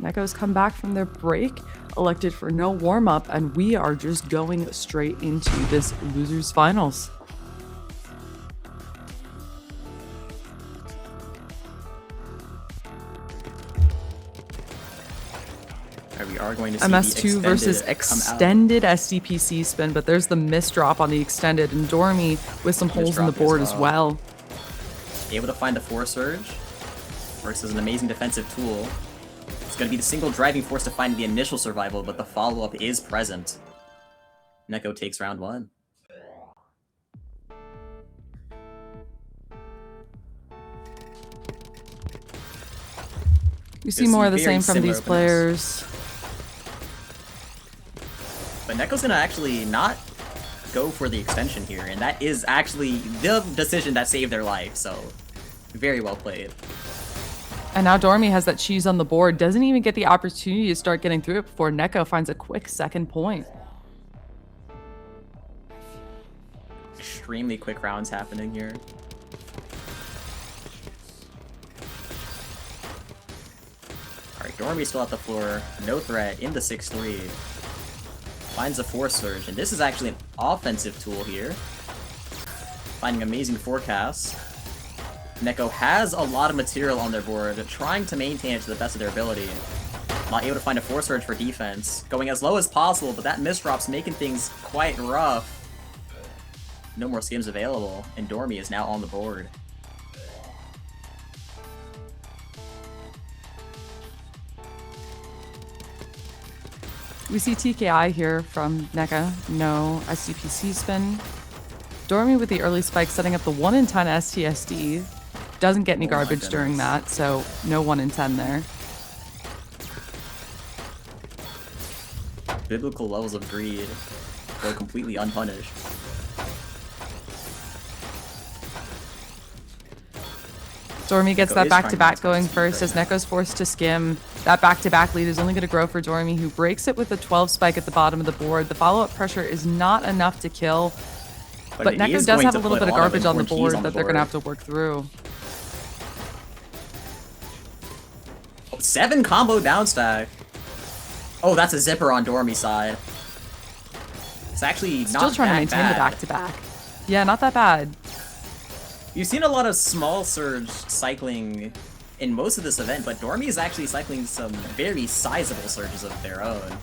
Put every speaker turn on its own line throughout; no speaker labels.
Neko's come back from their break, elected for no warm-up, and we are just going straight into this losers finals.
We are going to see
MS2 versus extended SDPC spin, but there's the miss drop on the extended, and DOREMY with some holes in the board as well.
Able to find the Force Surge. Works as an amazing defensive tool. It's going to be the single driving force to find the initial survival, but the follow-up is present. Neko takes round 1.
You see more of the same from these players.
But Neko's gonna actually not go for the extension here, and that is actually the decision that saved their life, so very well played.
And now DOREMY has that cheese on the board, doesn't even get the opportunity to start getting through it before Neko finds a quick second point.
Extremely quick rounds happening here. Alright, DOREMY still at the floor, no threat, into 6-3. Finds a Force Surge, and this is actually an offensive tool here. Finding amazing forecasts. Neko has a lot of material on their board, trying to maintain it to the best of their ability. Not able to find a Force Surge for defense. Going as low as possible, but that misdrop's making things quite rough. No more skims available, and DOREMY is now on the board.
We see TKI here from Neko, no SDPC spin. DOREMY with the early spike setting up the 1 in 10 STSD. Doesn't get any garbage during that, so no 1 in 10 there.
Biblical levels of greed go completely unpunished.
DOREMY gets that back-to-back going first as Neko's forced to skim. That back-to-back lead is only going to grow for DOREMY, who breaks it with a 12 spike at the bottom of the board. The follow-up pressure is not enough to kill, but Neko does have a little bit of garbage on the board that they're going to have to work through.
7 combo down stack. Oh, that's a zipper on DOREMY's side. It's actually not
still trying to maintain the back-to-back. Yeah, not that bad.
You've seen a lot of small surge cycling in most of this event, but DOREMY is actually cycling some very sizable surges of their own.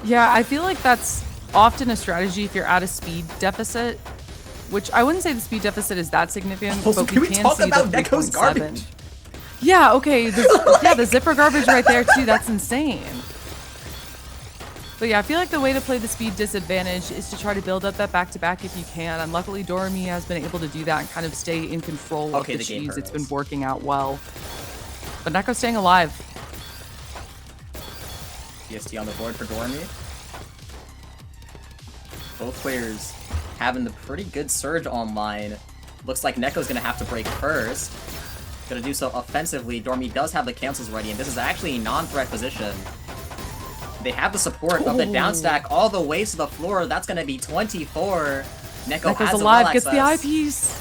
Yeah, I feel like that's often a strategy if you're at a speed deficit, which I wouldn't say the speed deficit is that significant, but
can we
can
talk
see
about
the
Neko's garbage?
Yeah, okay. The zipper garbage right there too, that's insane. But yeah, I feel like the way to play the speed disadvantage is to try to build up that back-to-back if you can, and luckily DOREMY has been able to do that and kind of stay in control of the cheese. It's been working out well. But Neko's staying alive.
DST on the board for DOREMY. Both players having the pretty good surge online. Looks like Neko's gonna have to break first. Gonna do so offensively. DOREMY does have the cancels ready, and this is actually a non-threat position. They have the support of the down stack all the way to the floor. That's going to be 24. Neko's has
alive, gets the eyepiece.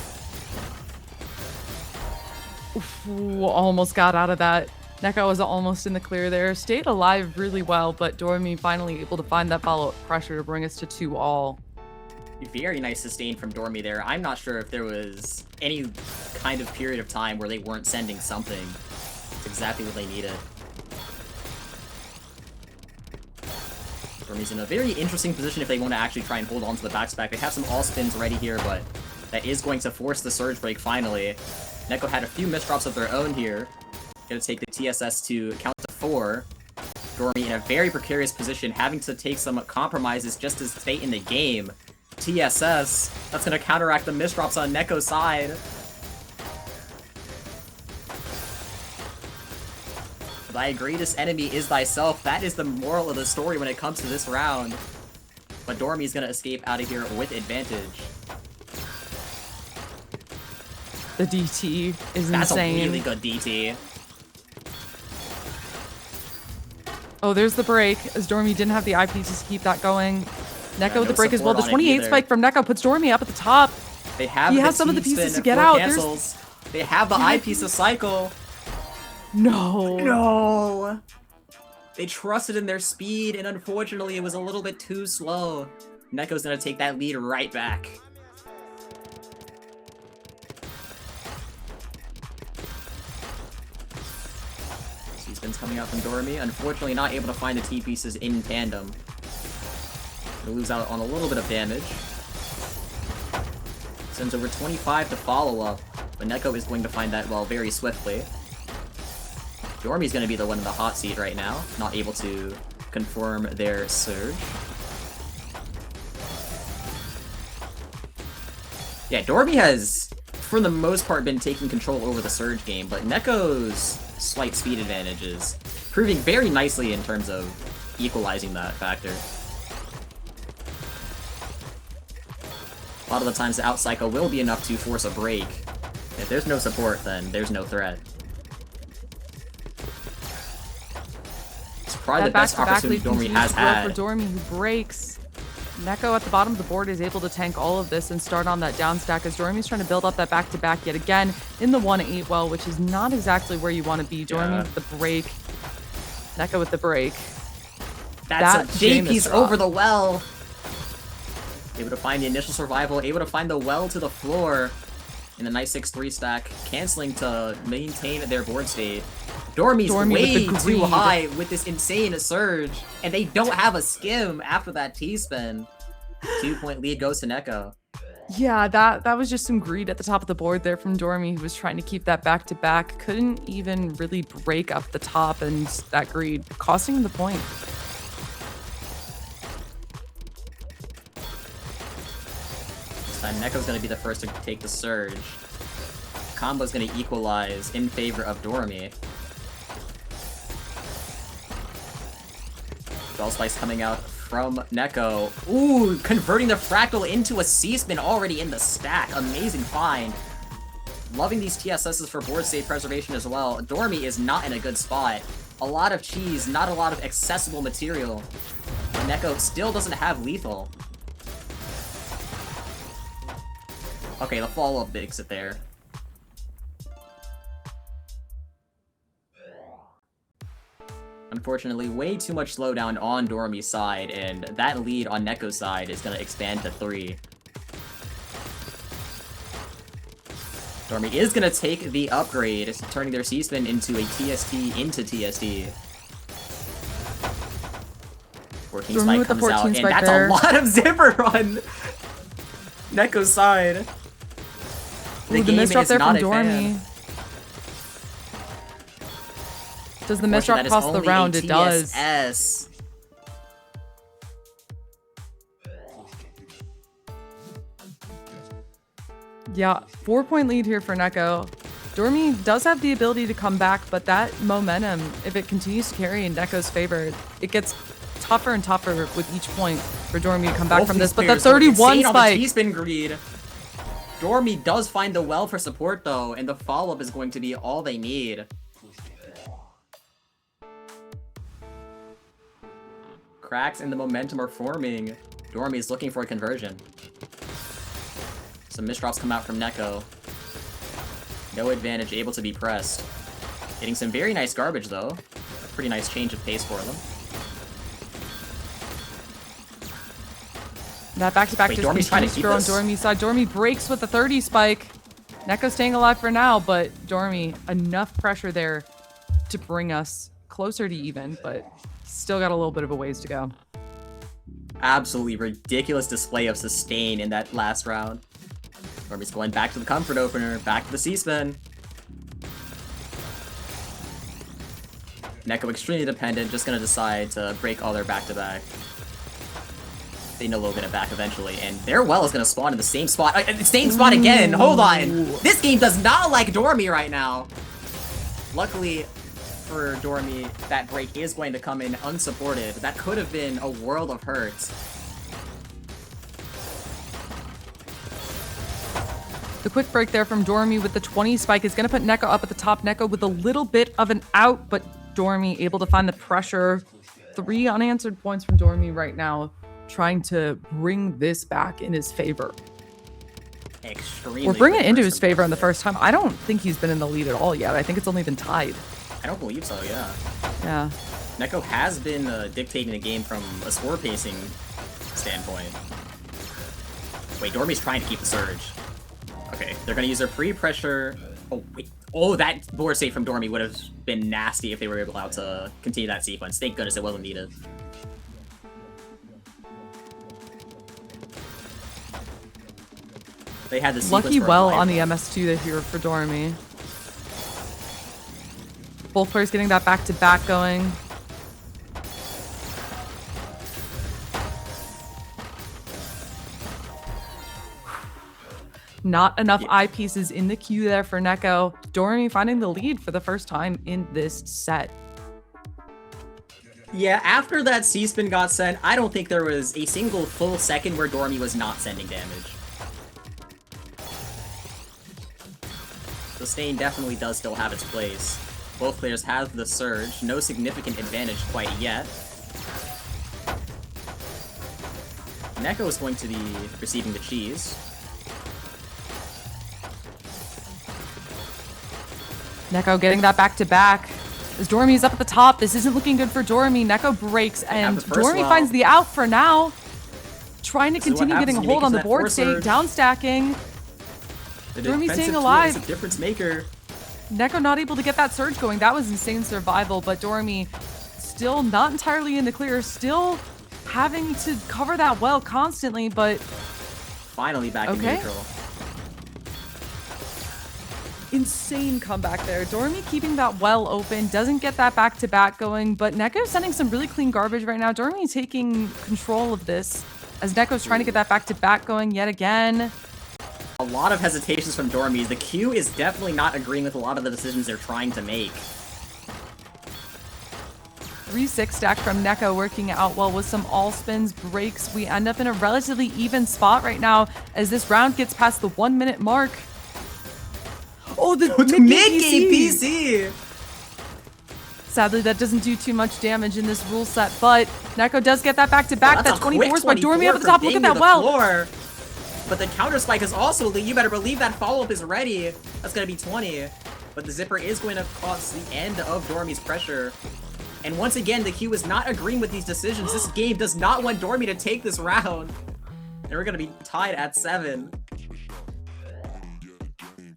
Ooh, almost got out of that. Neko was almost in the clear there. Stayed alive really well, but DOREMY finally able to find that follow-up pressure to bring us to 2-all.
Very nice sustain from DOREMY there. I'm not sure if there was any kind of period of time where they weren't sending something. It's exactly what they needed. DOREMY's in a very interesting position if they want to actually try and hold on to the back-to-back. They have some all-spins ready here, but that is going to force the surge break finally. Neko had a few misdrops of their own here. Gonna take the TSS to count to 4. DOREMY in a very precarious position, having to take some compromises just to stay in the game. TSS, that's gonna counteract the misdrops on Neko's side. Thy greatest enemy is thyself. That is the moral of the story when it comes to this round. But DOREMY's gonna escape out of here with advantage.
The DT is insane.
That's a really good DT.
Oh, there's the break, as DOREMY didn't have the eyepieces to keep that going. Neko with the break as well. The 28 spike from Neko puts DOREMY up at the top.
He
has some of the pieces to get out.
They have the eyepiece to cycle.
No.
No! They trusted in their speed, and unfortunately it was a little bit too slow. Neko's gonna take that lead right back. C-spin's coming out from DOREMY. Unfortunately not able to find the T-pieces in tandem. Gonna lose out on a little bit of damage. Sends over 25 to follow up, but Neko is going to find that well very swiftly. DOREMY's gonna be the one in the hot seat right now, not able to confirm their surge. Yeah, DOREMY has, for the most part, been taking control over the surge game, but Neko's slight speed advantage is proving very nicely in terms of equalizing that factor. A lot of the times the out cycle will be enough to force a break. If there's no support, then there's no threat. It's probably the best opportunity DOREMY has had.
For DOREMY, who breaks. Neko at the bottom of the board is able to tank all of this and start on that down stack as DOREMY's trying to build up that back-to-back yet again in the 1-8 well, which is not exactly where you want to be. DOREMY with the break. Neko with the break.
That's a J-piece over the well. Able to find the initial survival, able to find the well to the floor in the nice 6-3 stack, canceling to maintain their board state. DOREMY's way too high with this insane surge, and they don't have a skim after that T-spin. 2-point lead goes to Neko.
Yeah, that was just some greed at the top of the board there from DOREMY, who was trying to keep that back-to-back. Couldn't even really break up the top, and that greed costing him the point.
Neko's going to be the first to take the surge. Combo's going to equalize in favor of DOREMY. Bell Slice coming out from Neko. Ooh, converting the Fractal into a C-spin already in the stack. Amazing find. Loving these TSSs for board state preservation as well. DOREMY is not in a good spot. A lot of cheese, not a lot of accessible material. Neko still doesn't have lethal. Okay, the follow-up makes it there. Unfortunately, way too much slowdown on DOREMY's side, and that lead on Neko's side is going to expand to 3. DOREMY is going to take the upgrade, turning their C-spin into a TST into TST. 14 spike comes out, and that's a lot of zipper on Neko's side.
The misdrop there from DOREMY. Does the misdrop cost the round? It does. Yeah, 4-point lead here for Neko. DOREMY does have the ability to come back, but that momentum, if it continues to carry in Neko's favor, it gets tougher and tougher with each point for DOREMY to come back from this. But that 31 spike.
T-spin greed. DOREMY does find the well for support though, and the follow-up is going to be all they need. Cracks in the momentum are forming. DOREMY is looking for a conversion. Some misdrops come out from Neko. No advantage, able to be pressed. Getting some very nice garbage though. A pretty nice change of pace for them.
That back-to-back just continues to grow on DOREMY's side. DOREMY breaks with the 30 spike. Neko staying alive for now, but DOREMY, enough pressure there to bring us closer to even, but still got a little bit of a ways to go.
Absolutely ridiculous display of sustain in that last round. DOREMY's going back to the comfort opener, back to the C-spin. Neko extremely dependent, just gonna decide to break all their back-to-back. They know they'll get it back eventually, and their well is gonna spawn in the same spot. Same spot again! Hold on! This game does not like DOREMY right now! Luckily for DOREMY, that break is going to come in unsupported. That could have been a world of hurt.
The quick break there from DOREMY with the 20 spike is going to put Neko up at the top. Neko with a little bit of an out, but DOREMY able to find the pressure. 3 unanswered points from DOREMY right now, trying to bring this back in his favor.
Extremely.
We're bringing it into his favor in the first time. I don't think he's been in the lead at all yet. I think it's only been tied.
I don't believe so, yeah.
Yeah.
Neko has been dictating the game from a score pacing standpoint. Wait, Doremy's trying to keep the surge. Okay, they're gonna use their pre-pressure. Oh, wait. Oh, that board save from Doremy would have been nasty if they were able to continue that sequence. Thank goodness it wasn't needed. They had the sequence
Lucky
for a
well
life.
on the MS2 here for Doremy. Both players getting that back-to-back going. Not enough eyepieces in the queue there for Neko. Doremy finding the lead for the first time in this set.
Yeah, after that C-spin got sent, I don't think there was a single full second where Doremy was not sending damage. Sustain definitely does still have its place. Both players have the surge, no significant advantage quite yet. Neko is going to be receiving the cheese.
Neko getting that back-to-back. As Doremy's up at the top, this isn't looking good for Doremy. Neko breaks, and Doremy finds the out for now. Trying to continue getting a hold on the board state, down stacking. Doremy staying alive.
Is a difference maker.
Neko not able to get that surge going. That was insane survival, but Doremy still not entirely in the clear, still having to cover that well constantly, but...
Finally back in neutral.
Insane comeback there. Doremy keeping that well open, doesn't get that back-to-back going, but Neko sending some really clean garbage right now. Doremy taking control of this as Neko's trying to get that back-to-back going yet again.
A lot of hesitations from Doremy. The queue is definitely not agreeing with a lot of the decisions they're trying to make.
3-6 stack from Neko working out well with some all spins, breaks. We end up in a relatively even spot right now as this round gets past the 1 minute mark. Oh, the mid-game
PC!
Sadly, that doesn't do too much damage in this rule set, but Neko does get that back-to-back. That 24's by Doremy up at the top. Look at that well.
But the counter spike is also elite. You better believe that follow-up is ready. That's going to be 20. But the zipper is going to cause the end of Doremy's pressure. And once again, the queue is not agreeing with these decisions. This game does not want Doremy to take this round. And we're going to be tied at 7.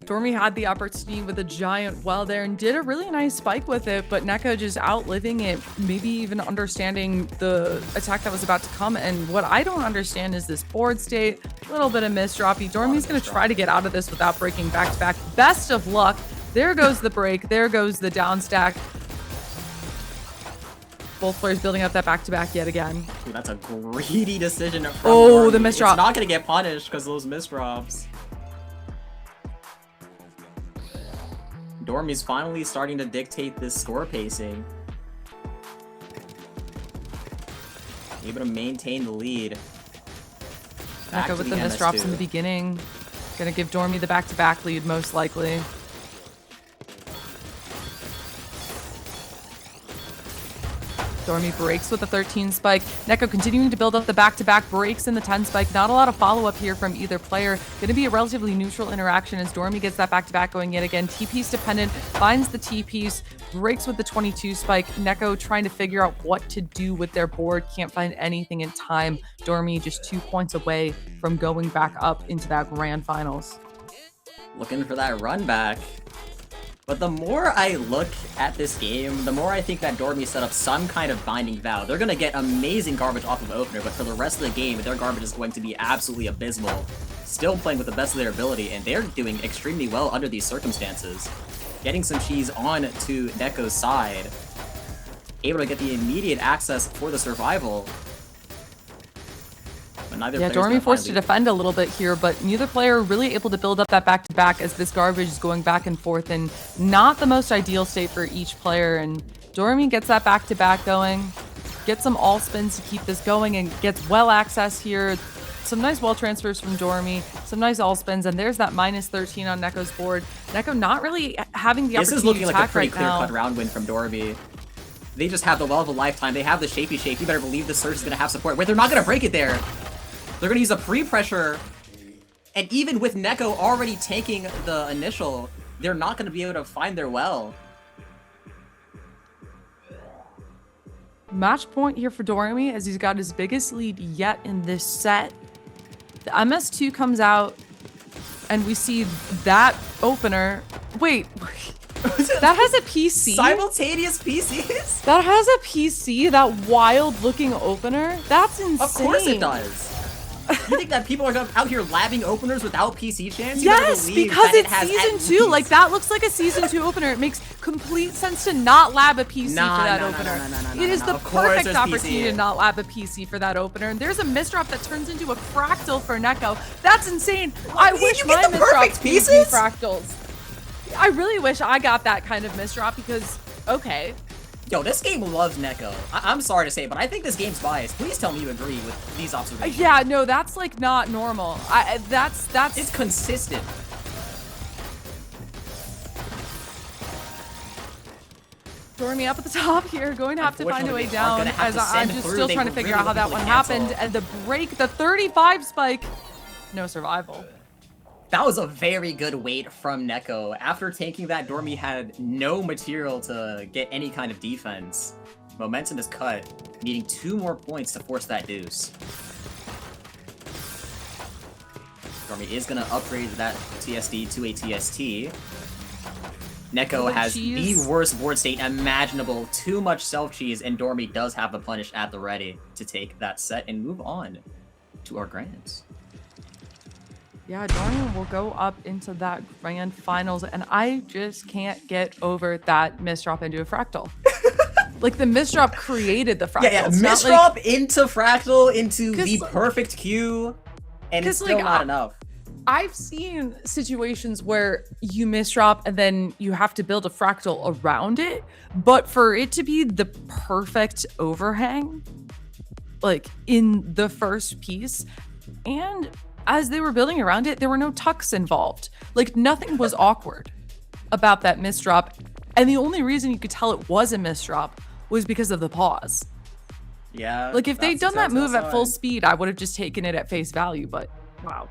Doremy had the opportunity with a giant well there and did a really nice spike with it, but Neko just outliving it, maybe even understanding the attack that was about to come. And what I don't understand is this board state, a little bit of misdroppy. Doremy's going to try to get out of this without breaking back-to-back. Best of luck. There goes the break. There goes the down stack. Both players building up that back-to-back yet again.
Ooh, that's a greedy decision from
Doremy. The misdrop.
It's not going to get punished because of those misdrops. Doremy's finally starting to dictate this score pacing. Able to maintain the lead.
Neko with the misdrops in the beginning. Gonna give Doremy the back-to-back lead, most likely. Doremy breaks with the 13 spike. Neko continuing to build up the back-to-back, breaks in the 10 spike. Not a lot of follow-up here from either player. Going to be a relatively neutral interaction as Doremy gets that back-to-back going yet again. T-piece dependent, finds the T-piece, breaks with the 22 spike. Neko trying to figure out what to do with their board. Can't find anything in time. Doremy just 2 points away from going back up into that grand finals.
Looking for that run back. But the more I look at this game, the more I think that Doremy set up some kind of binding vow. They're going to get amazing garbage off of opener, but for the rest of the game, their garbage is going to be absolutely abysmal. Still playing with the best of their ability, and they're doing extremely well under these circumstances. Getting some cheese on to Neko's side. Able to get the immediate access for the survival.
Yeah, Doremy forced to defend a little bit here, but neither player really able to build up that back-to-back as this garbage is going back and forth, and not the most ideal state for each player. And Doremy gets that back-to-back going, gets some all spins to keep this going, and gets well access here. Some nice wall transfers from Doremy, some nice all spins, and there's that minus 13 on Neko's board. Neko not really having the opportunity to attack right now.
This is looking like a pretty clear-cut round win from Doremy. They just have the well of a lifetime. They have the shapey shape. You better believe the surge is going to have support. Wait, they're not going to break it there. They're going to use a pre-pressure, and even with Neko already taking the initial, they're not going to be able to find their well.
Match point here for Doremi as he's got his biggest lead yet in this set. The MS2 comes out and we see that opener. Wait, that has a PC?
Simultaneous PCs?
That has a PC, that wild looking opener? That's insane.
Of course it does. You think that people are out here labbing openers without PC chance? You
Yes, because it's season 2. Like, that looks like a season 2 opener. It makes complete sense to not lab a PC for that opener. It is the perfect opportunity to not lab a PC for that opener. And there's a misdrop that turns into a fractal for Neko. That's insane. I wish my misdrops gave me fractals. I really wish I got that kind of misdrop because, okay.
Yo, this game loves Neko. I'm sorry to say, but I think this game's biased. Please tell me you agree with these observations.
Yeah, no, that's like not normal. That's.
It's consistent.
Doremi up at the top here, going to have to find a way down as I'm just still trying to figure out how that one happened. And the break, the 35 spike, no survival.
That was a very good wait from Neko. After tanking that, Doremi had no material to get any kind of defense. Momentum is cut, needing 2 more points to force that deuce. Doremi is going to upgrade that TSD to a TST. Neko has the worst board state imaginable, too much self-cheese, and Doremi does have the punish at the ready to take that set and move on to our grands.
Yeah, Doremi will go up into that grand finals, and I just can't get over that misdrop into a fractal. Like, the misdrop created the fractal.
Yeah, misdrop like, into fractal, into the perfect Q, and it's still like, not enough.
I've seen situations where you misdrop and then you have to build a fractal around it, but for it to be the perfect overhang, like, in the first piece, and as they were building around it, there were no tucks involved. Like, nothing was awkward about that misdrop. And the only reason you could tell it was a misdrop was because of the pause.
Yeah.
Like, if they'd done that move at full speed, I would have just taken it at face value, but wow.